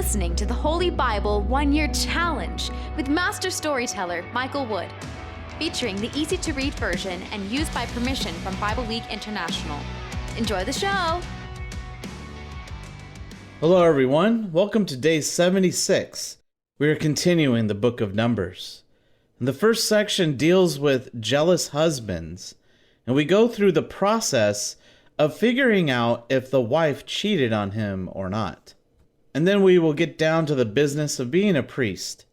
listening to the Holy Bible 1-Year Challenge with Master Storyteller Michael Wood, featuring the easy-to-read version and used by permission from Bible League International. Enjoy the show! Hello everyone, welcome to day 76. We are continuing the book of Numbers. And the first section deals with jealous husbands, and we go through the process of figuring out if the wife cheated on him or not. And then we will get down to the business of being a priest,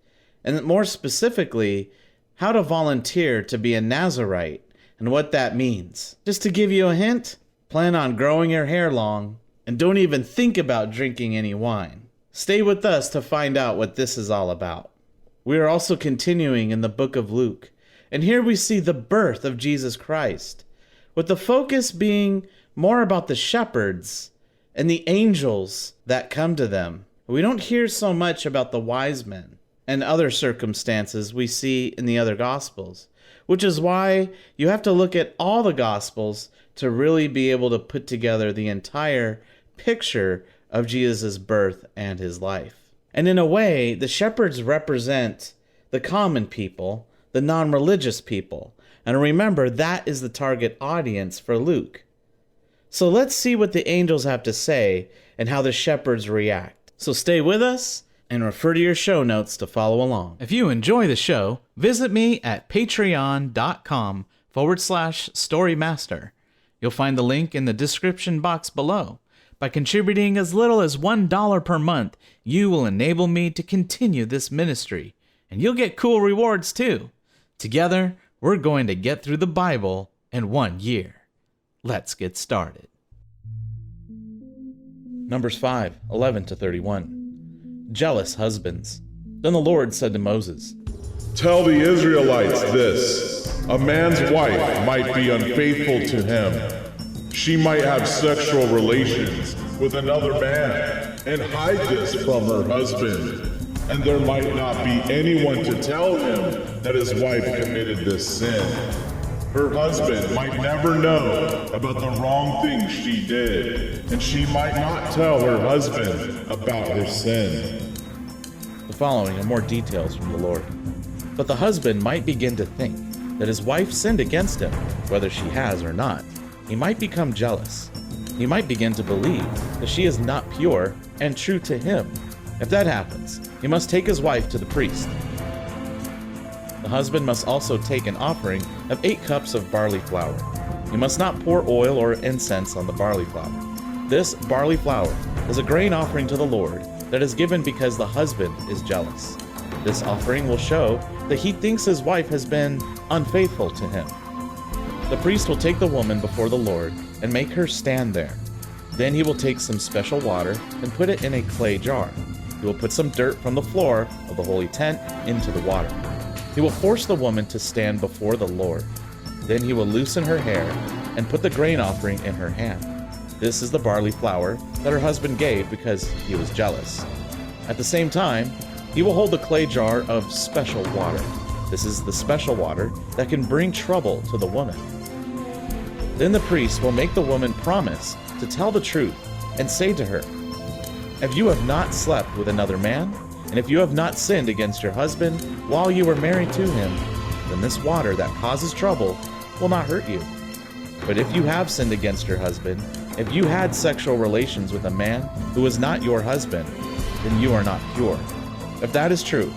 and more specifically, how to volunteer to be a Nazarite and what that means. Just to give you a hint, plan on growing your hair long and don't even think about drinking any wine. Stay with us to find out what this is all about. We are also continuing in the book of Luke, and here we see the birth of Jesus Christ, with the focus being more about the shepherds and the angels that come to them. We don't hear so much about the wise men and other circumstances we see in the other Gospels, which is why you have to look at all the Gospels to really be able to put together the entire picture of Jesus' birth and his life. And in a way, the shepherds represent the common people, the non-religious people. And remember, that is the target audience for Luke. So let's see what the angels have to say and how the shepherds react. So stay with us and refer to your show notes to follow along. If you enjoy the show, visit me at patreon.com/storymaster. You'll find the link in the description box below. By contributing as little as $1 per month, you will enable me to continue this ministry, and you'll get cool rewards too. Together, we're going to get through the Bible in 1 year. Let's get started. Numbers 5:11-31. Jealous husbands. Then the Lord said to Moses, "Tell the Israelites this, a man's wife might be unfaithful to him. She might have sexual relations with another man and hide this from her husband. And there might not be anyone to tell him that his wife committed this sin. Her husband might never know about the wrong thing she did, and she might not tell her husband about her sin." The following are more details from the Lord. But the husband might begin to think that his wife sinned against him, whether she has or not. He might become jealous. He might begin to believe that she is not pure and true to him. If that happens, he must take his wife to the priest. The husband must also take an offering of 8 cups of barley flour. He must not pour oil or incense on the barley flour. This barley flour is a grain offering to the Lord that is given because the husband is jealous. This offering will show that he thinks his wife has been unfaithful to him. The priest will take the woman before the Lord and make her stand there. Then he will take some special water and put it in a clay jar. He will put some dirt from the floor of the holy tent into the water. He will force the woman to stand before the Lord. Then he will loosen her hair and put the grain offering in her hand. This is the barley flour that her husband gave because he was jealous. At the same time, he will hold the clay jar of special water. This is the special water that can bring trouble to the woman. Then the priest will make the woman promise to tell the truth and say to her, "If you have not slept with another man, and if you have not sinned against your husband while you were married to him, then this water that causes trouble will not hurt you. But if you have sinned against your husband, if you had sexual relations with a man who was not your husband, then you are not pure. If that is true,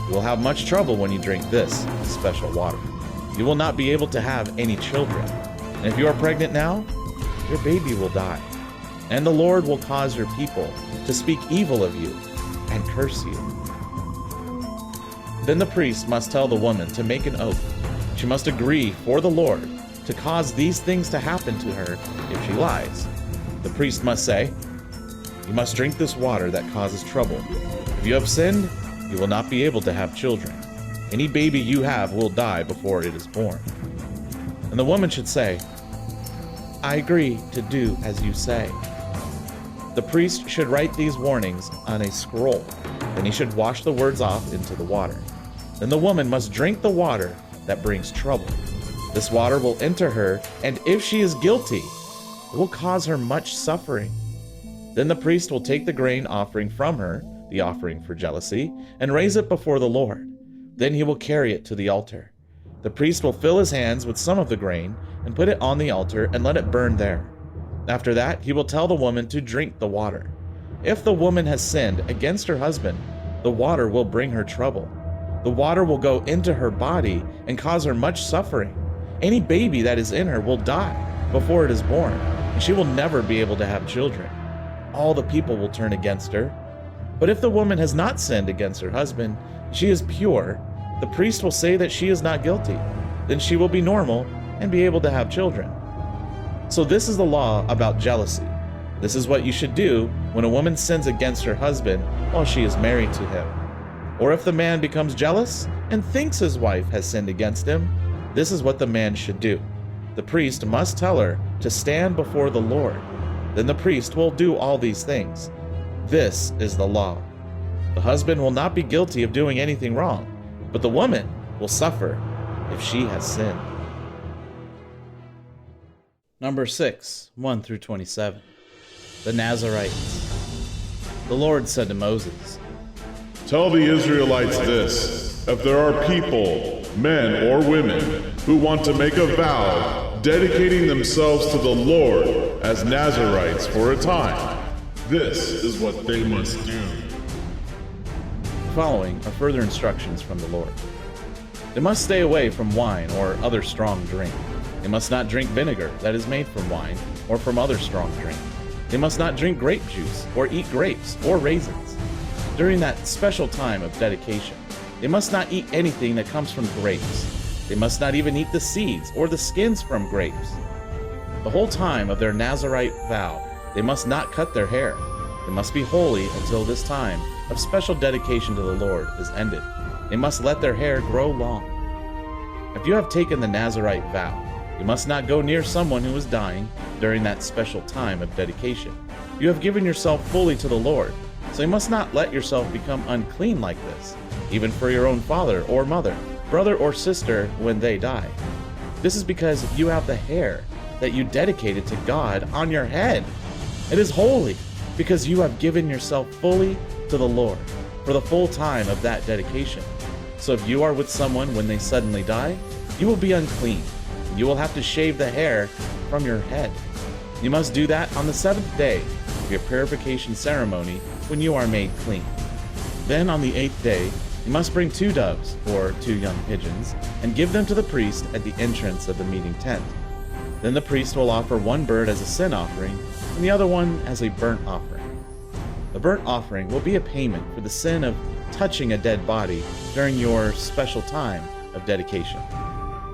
you will have much trouble when you drink this special water. You will not be able to have any children. And if you are pregnant now, your baby will die. And the Lord will cause your people to speak evil of you and curse you." Then the priest must tell the woman to make an oath. She must agree for the Lord to cause these things to happen to her if she lies. The priest must say, "You must drink this water that causes trouble. If you have sinned, you will not be able to have children. Any baby you have will die before it is born." And the woman should say, "I agree to do as you say." The priest should write these warnings on a scroll. Then he should wash the words off into the water. Then the woman must drink the water that brings trouble. This water will enter her, and if she is guilty, it will cause her much suffering. Then the priest will take the grain offering from her, the offering for jealousy, and raise it before the Lord. Then he will carry it to the altar. The priest will fill his hands with some of the grain and put it on the altar and let it burn there. After that, he will tell the woman to drink the water. If the woman has sinned against her husband, the water will bring her trouble. The water will go into her body and cause her much suffering. Any baby that is in her will die before it is born, and she will never be able to have children. All the people will turn against her. But if the woman has not sinned against her husband, she is pure, the priest will say that she is not guilty. Then she will be normal and be able to have children. So this is the law about jealousy. This is what you should do when a woman sins against her husband while she is married to him. Or if the man becomes jealous and thinks his wife has sinned against him, this is what the man should do. The priest must tell her to stand before the Lord. Then the priest will do all these things. This is the law. The husband will not be guilty of doing anything wrong, but the woman will suffer if she has sinned. Number 6, 1 through 27. The Nazarites. The Lord said to Moses, Tell the Israelites this: if there are people, men or women, who want to make a vow dedicating themselves to the Lord as Nazarites for a time, this is what they must do. The following are further instructions from the Lord. They must stay away from wine or other strong drink. They must not drink vinegar that is made from wine or from other strong drink. They must not drink grape juice or eat grapes or raisins. During that special time of dedication, they must not eat anything that comes from grapes. They must not even eat the seeds or the skins from grapes. The whole time of their Nazarite vow, they must not cut their hair. They must be holy until this time of special dedication to the Lord is ended. They must let their hair grow long. If you have taken the Nazarite vow, you must not go near someone who is dying during that special time of dedication. You have given yourself fully to the Lord, so you must not let yourself become unclean like this, even for your own father or mother, brother or sister when they die. This is because you have the hair that you dedicated to God on your head. It is holy because you have given yourself fully to the Lord for the full time of that dedication. So if you are with someone when they suddenly die, you will be unclean. You will have to shave the hair from your head. You must do that on the seventh day of your purification ceremony when you are made clean. Then on the 8th day, you must bring 2 doves, or 2 young pigeons, and give them to the priest at the entrance of the meeting tent. Then the priest will offer 1 bird as a sin offering, and the other one as a burnt offering. The burnt offering will be a payment for the sin of touching a dead body during your special time of dedication.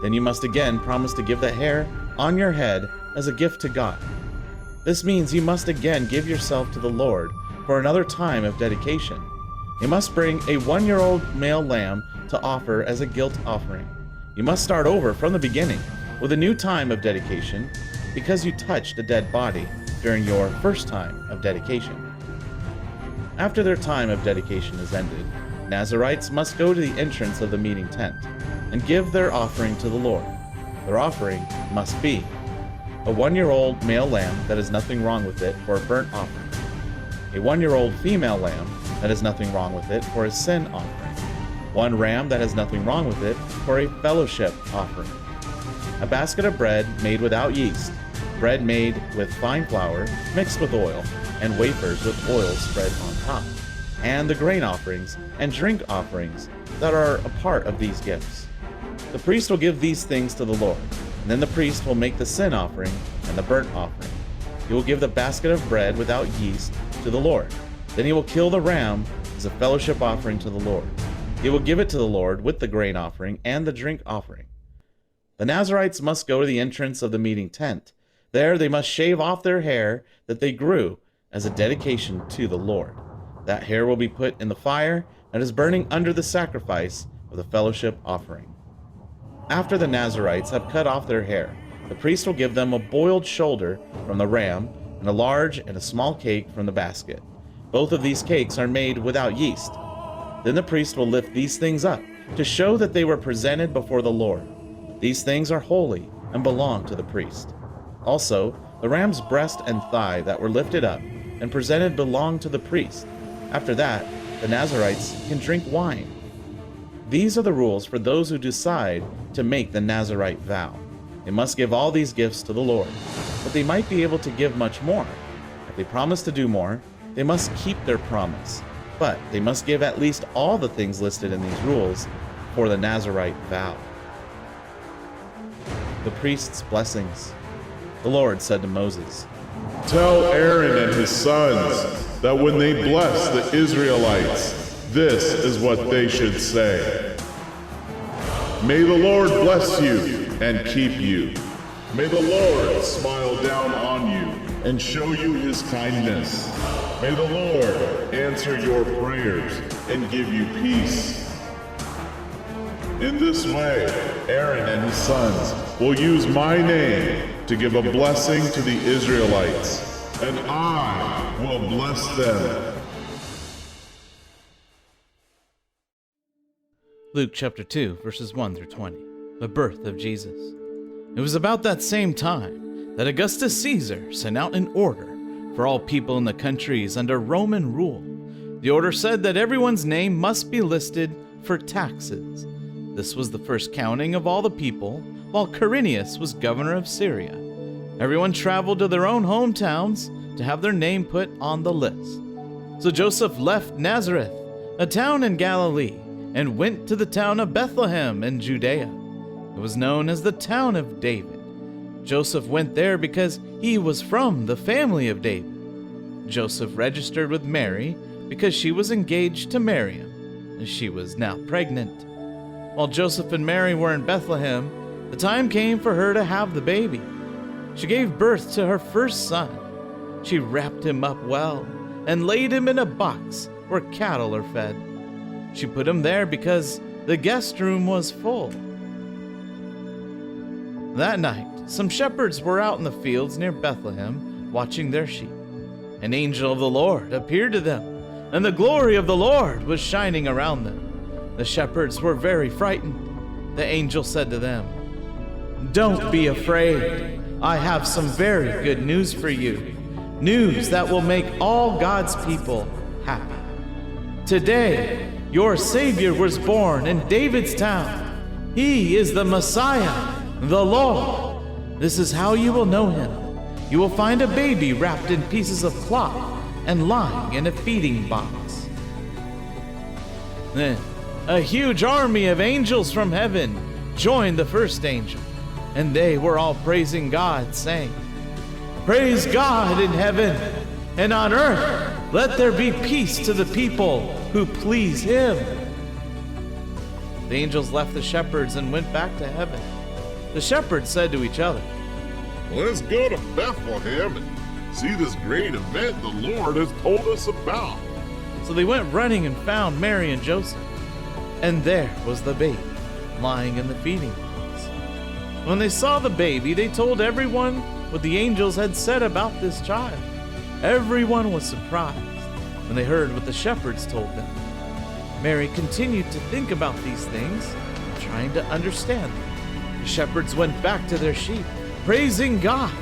Then you must again promise to give the hair on your head as a gift to God. This means you must again give yourself to the Lord for another time of dedication. You must bring a 1-year-old male lamb to offer as a guilt offering. You must start over from the beginning with a new time of dedication because you touched a dead body during your first time of dedication. After their time of dedication is ended, Nazarites must go to the entrance of the meeting tent and give their offering to the Lord. Their offering must be a 1-year-old male lamb that has nothing wrong with it for a burnt offering, a 1-year-old female lamb that has nothing wrong with it for a sin offering, 1 ram that has nothing wrong with it for a fellowship offering, a basket of bread made without yeast, bread made with fine flour mixed with oil, and wafers with oil spread on top, and the grain offerings and drink offerings that are a part of these gifts. The priest will give these things to the Lord, and then the priest will make the sin offering and the burnt offering. He will give the basket of bread without yeast to the Lord. Then he will kill the ram as a fellowship offering to the Lord. He will give it to the Lord with the grain offering and the drink offering. The Nazarites must go to the entrance of the meeting tent. There they must shave off their hair that they grew as a dedication to the Lord. That hair will be put in the fire that is burning under the sacrifice of the fellowship offering. After the Nazarites have cut off their hair, the priest will give them a boiled shoulder from the ram and a large and a small cake from the basket. Both of these cakes are made without yeast. Then the priest will lift these things up to show that they were presented before the Lord. These things are holy and belong to the priest. Also, the ram's breast and thigh that were lifted up and presented belong to the priest. After that, the Nazarites can drink wine. These are the rules for those who decide to make the Nazarite vow. They must give all these gifts to the Lord, but they might be able to give much more. If they promise to do more, they must keep their promise, but they must give at least all the things listed in these rules for the Nazarite vow. The priest's blessings. The Lord said to Moses, Tell Aaron and his sons that when they bless the Israelites, this is what they should say. May the Lord bless you and keep you. May the Lord smile down on you and show you his kindness. May the Lord answer your prayers and give you peace. In this way, Aaron and his sons will use my name to give a blessing to the Israelites, and I will bless them. Luke chapter 2, verses 1 through 20. The birth of Jesus. It was about that same time that Augustus Caesar sent out an order for all people in the countries under Roman rule. The order said that everyone's name must be listed for taxes. This was the first counting of all the people, while Quirinius was governor of Syria. Everyone traveled to their own hometowns to have their name put on the list. So Joseph left Nazareth, a town in Galilee, and went to the town of Bethlehem in Judea. It was known as the town of David. Joseph went there because he was from the family of David. Joseph registered with Mary because she was engaged to marry him, and she was now pregnant. While Joseph and Mary were in Bethlehem, the time came for her to have the baby. She gave birth to her first son. She wrapped him up well and laid him in a box where cattle are fed. She put him there because the guest room was full. That night, some shepherds were out in the fields near Bethlehem watching their sheep. An angel of the Lord appeared to them, and the glory of the Lord was shining around them. The shepherds were very frightened. The angel said to them, "Don't be afraid. I have some very good news for you. News that will make all God's people happy. Today, your Savior was born in David's town. He is the Messiah, the Lord. This is how you will know him. You will find a baby wrapped in pieces of cloth and lying in a feeding box." Then, a huge army of angels from heaven joined the first angel, and they were all praising God, saying, "Praise God in heaven, and on earth let there be peace to the people who please him." The angels left the shepherds and went back to heaven. The shepherds said to each other, Let's go to Bethlehem and see this great event the Lord has told us about. So they went running and found Mary and Joseph. And there was the baby, lying in the feeding box. When they saw the baby, they told everyone what the angels had said about this child. Everyone was surprised when they heard what the shepherds told them. Mary continued to think about these things, trying to understand them. The shepherds went back to their sheep, praising God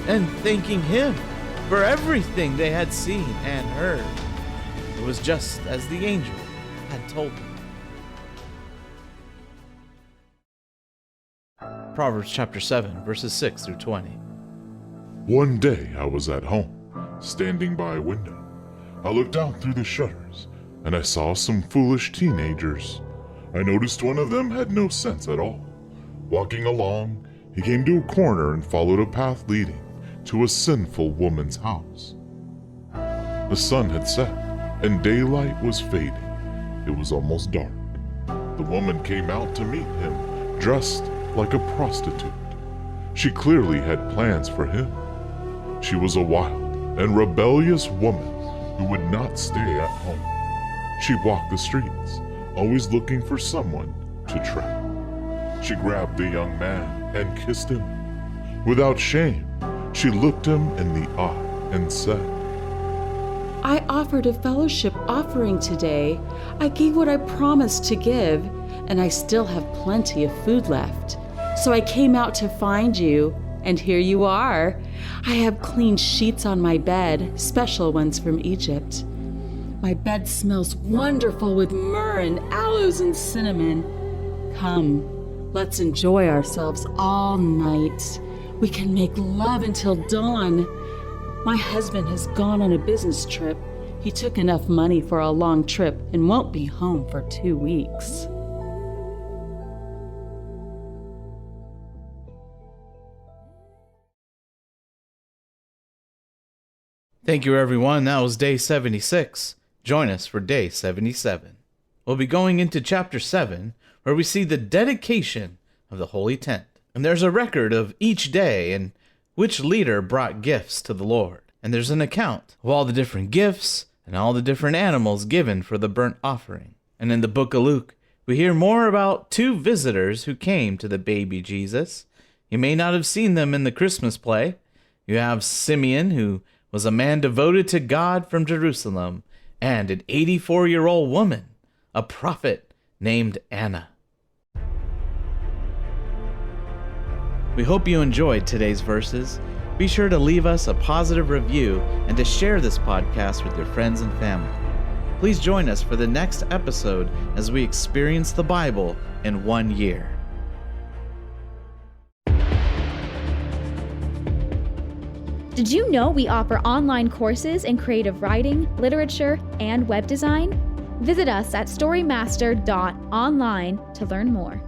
and thanking him for everything they had seen and heard. It was just as the angel had told them. Proverbs chapter 7, verses 6 through 20. One day I was at home, standing by a window. I looked out through the shutters, and I saw some foolish teenagers. I noticed one of them had no sense at all. Walking along, he came to a corner and followed a path leading to a sinful woman's house. The sun had set, and daylight was fading. It was almost dark. The woman came out to meet him, dressed like a prostitute. She clearly had plans for him. She was a wild and rebellious woman who would not stay at home. She walked the streets, always looking for someone to trap. She grabbed the young man and kissed him. Without shame, she looked him in the eye and said, "I offered a fellowship offering today. I gave what I promised to give, and I still have plenty of food left. So I came out to find you, and here you are. I have clean sheets on my bed, special ones from Egypt. My bed smells wonderful with myrrh and aloes and cinnamon. Come, let's enjoy ourselves all night. We can make love until dawn. My husband has gone on a business trip. He took enough money for a long trip and won't be home for 2 weeks. Thank you, everyone. That was day 76. Join us for day 77. We'll be going into chapter 7, where we see the dedication of the Holy Tent. And there's a record of each day and which leader brought gifts to the Lord. And there's an account of all the different gifts and all the different animals given for the burnt offering. And in the book of Luke, we hear more about 2 visitors who came to the baby Jesus. You may not have seen them in the Christmas play. You have Simeon, who was a man devoted to God from Jerusalem, and an 84-year-old woman, a prophet named Anna. We hope you enjoyed today's verses. Be sure to leave us a positive review and to share this podcast with your friends and family. Please join us for the next episode as we experience the Bible in 1 year. Did you know we offer online courses in creative writing, literature, and web design? Visit us at storymaster.online to learn more.